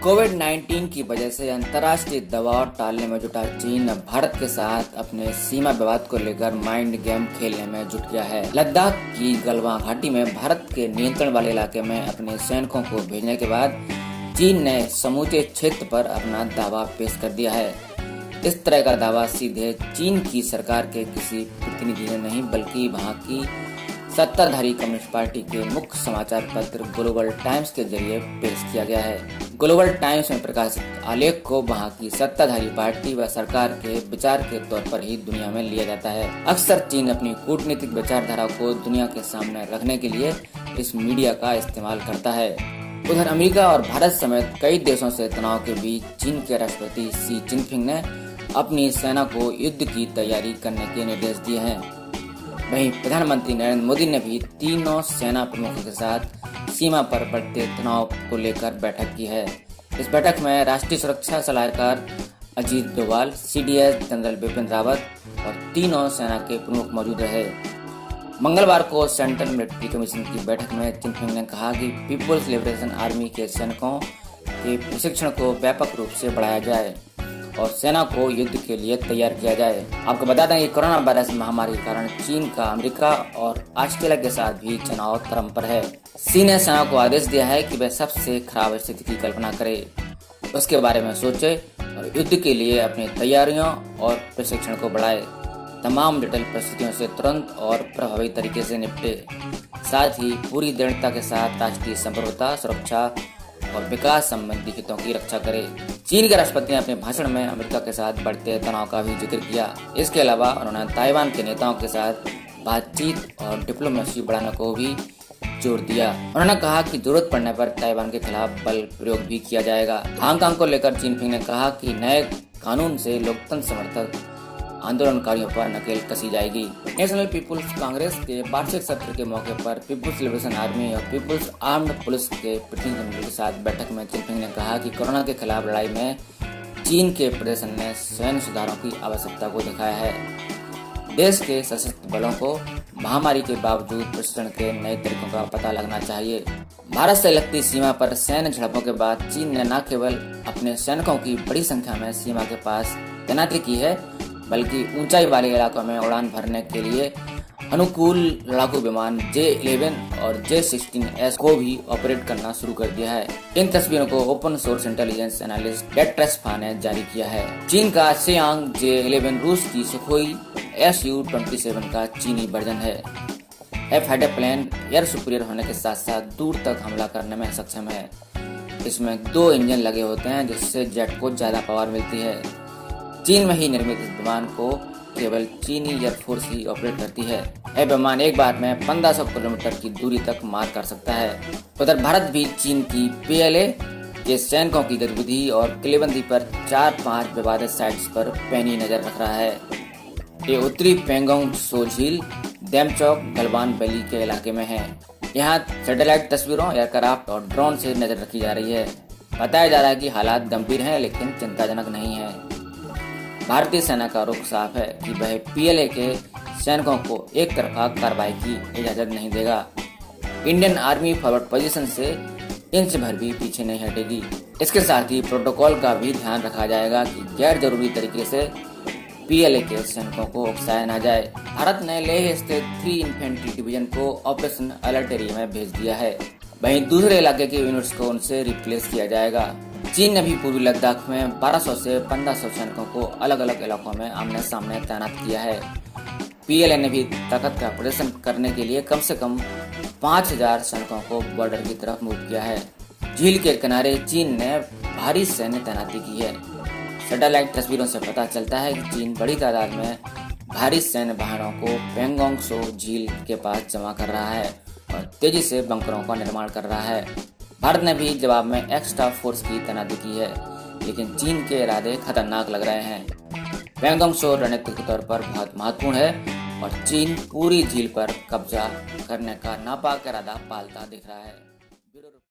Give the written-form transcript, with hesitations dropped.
कोविड-19 की वजह से अंतर्राष्ट्रीय दबाव टालने में जुटा चीन अब भारत के साथ अपने सीमा विवाद को लेकर माइंड गेम खेलने में जुट गया है। लद्दाख की गलवान घाटी में भारत के नियंत्रण वाले इलाके में अपने सैनिकों को भेजने के बाद चीन ने समूचे क्षेत्र पर अपना दावा पेश कर दिया है। इस तरह का दावा सीधे चीन की सरकार के किसी प्रतिनिधि ने नहीं, बल्कि वहां की सत्ताधारी कम्युनिस्ट पार्टी के मुख्य समाचार पत्र ग्लोबल टाइम्स के जरिए पेश किया गया है। ग्लोबल टाइम्स में प्रकाशित आलेख को वहां की सत्ताधारी पार्टी व सरकार के विचार के तौर पर ही दुनिया में लिया जाता है। अक्सर चीन अपनी कूटनीतिक विचारधारा को दुनिया के सामने रखने के लिए इस मीडिया का इस्तेमाल करता है। उधर अमेरिका और भारत समेत कई देशों से तनाव के बीच चीन के राष्ट्रपति शी जिनपिंग ने अपनी सेना को युद्ध की तैयारी करने के निर्देश दिए हैं। वहीं प्रधानमंत्री नरेंद्र मोदी ने भी तीनों सेना प्रमुखों के साथ सीमा पर बढ़ते तनाव को लेकर बैठक की है। इस बैठक में राष्ट्रीय सुरक्षा सलाहकार अजीत डोभाल, सीडीएस जनरल बिपिन रावत और तीनों सेना के प्रमुख मौजूद रहे। मंगलवार को सेंट्रल मिलिट्री कमीशन की बैठक में जिनपिंग ने कहा कि पीपुल्स लिबरेशन आर्मी के सैनिकों के प्रशिक्षण को व्यापक रूप से बढ़ाया जाए और सेना को युद्ध के लिए तैयार किया जाए। आपको बता दें कि कोरोना वायरस महामारी के कारण चीन का अमेरिका और ऑस्ट्रेलिया के साथ भी तनाव चरम पर है। शी ने सेना को आदेश दिया है कि वह सबसे खराब स्थिति की कल्पना करे, उसके बारे में सोचे और युद्ध के लिए अपनी तैयारियों और प्रशिक्षण को बढ़ाए। तमाम जटिल परिस्थितियों से तुरंत और प्रभावी तरीके से निपटे, साथ ही पूरी दृढ़ता के साथ राष्ट्रीय संप्रभुता, सुरक्षा और विकास संबंधी हितों की रक्षा करे। चीन के राष्ट्रपति ने अपने भाषण में अमेरिका के साथ बढ़ते तनाव का भी जिक्र किया। इसके अलावा उन्होंने ताइवान के नेताओं के साथ बातचीत और डिप्लोमेसी बढ़ाने को भी जोर दिया। उन्होंने कहा कि जरूरत पड़ने पर ताइवान के खिलाफ बल प्रयोग भी किया जाएगा। हांगकांग को लेकर जिनपिंग ने कहा कि नए कानून से लोकतंत्र समर्थक आंदोलनकारियों पर नकेल कसी जाएगी। नेशनल पीपुल्स कांग्रेस के वार्षिक सत्र के मौके पर पीपुल्स लिबरेशन आर्मी और पीपुल्स आर्म्ड पुलिस के प्रतिनिधियों के साथ बैठक में जिनपिंग ने कहा कि कोरोना के खिलाफ लड़ाई में चीन के प्रदर्शन ने सैन्य सुधारों की आवश्यकता को दिखाया है। देश के सशस्त्र बलों को महामारी के बावजूद प्रशिक्षण के नए तरीकों का पता लगना चाहिए। भारत से लगती सीमा पर सैन्य झड़पों के बाद चीन ने न केवल अपने सैनिकों की बड़ी संख्या में सीमा के पास तैनाती की है, बल्कि ऊंचाई वाले इलाकों में उड़ान भरने के लिए अनुकूल लड़ाकू विमान J-11 और J-16S को भी ऑपरेट करना शुरू कर दिया है। इन तस्वीरों को ओपन सोर्स इंटेलिजेंस एनालिस्ट डेट्रेस्फा ने जारी किया है। चीन का सियांग J-11 रूस की सुखोई Su-27 का चीनी वर्जन है। फाइटर प्लेन एयर सुपीरियर होने के साथ साथ दूर तक हमला करने में सक्षम है। इसमें 2 इंजन लगे होते हैं, जिससे जेट को ज्यादा पावर मिलती है। चीन में ही निर्मित इस विमान को केवल चीनी एयरफोर्स ही ऑपरेट करती है। यह विमान एक बार में 1500 किलोमीटर की दूरी तक मार कर सकता है। उधर भारत भी चीन की PLA के सैनिकों की गतिविधि और किलेबंदी पर 4-5 विवादित साइट्स पर पैनी नजर रख रहा है। ये उत्तरी पेंगोंग सो झील, देमचौक, गलवान वैली के इलाके में है। यहाँ सैटेलाइट तस्वीरों, एयरक्राफ्ट और ड्रोन से नजर रखी जा रही है। बताया जा रहा है कि हालात गंभीर हैं, लेकिन चिंताजनक नहीं है। भारतीय सेना का रुख साफ है कि वह PLA के सैनिकों को एक तरफा कार्रवाई की इजाजत नहीं देगा। इंडियन आर्मी फॉरवर्ड पोजीशन से इंच भर भी पीछे नहीं हटेगी। इसके साथ ही प्रोटोकॉल का भी ध्यान रखा जाएगा कि गैर जरूरी तरीके से PLA के सैनिकों को उकसाया न जाए। भारत ने लेह स्थित 3 इन्फेंट्री डिवीजन को ऑपरेशन अलर्ट एरिया में भेज दिया है। वहीं दूसरे इलाके के यूनिट्स को उनसे रिप्लेस किया जाएगा। चीन ने भी पूर्वी लद्दाख में 1200 से 1500 सैनिकों को अलग अलग इलाकों में आमने सामने तैनात किया है। PLA ने भी ताकत का प्रदर्शन करने के लिए कम से कम 5000 सैनिकों को बॉर्डर की तरफ मूव किया है। झील के किनारे चीन ने भारी सैन्य तैनाती की है। सैटेलाइट तस्वीरों से पता चलता है कि चीन बड़ी तादाद में भारी सैन्य वाहनों को पेंगोंग सो झील के पास जमा कर रहा है और तेजी से बंकरों का निर्माण कर रहा है। भारत ने भी जवाब में एक्स्ट्रा फोर्स की तैनाती की है, लेकिन चीन के इरादे खतरनाक लग रहे हैं। पेंगोंग सो रणनीतिक तौर पर बहुत महत्वपूर्ण है और चीन पूरी झील पर कब्जा करने का नापाक इरादा पालता दिख रहा है।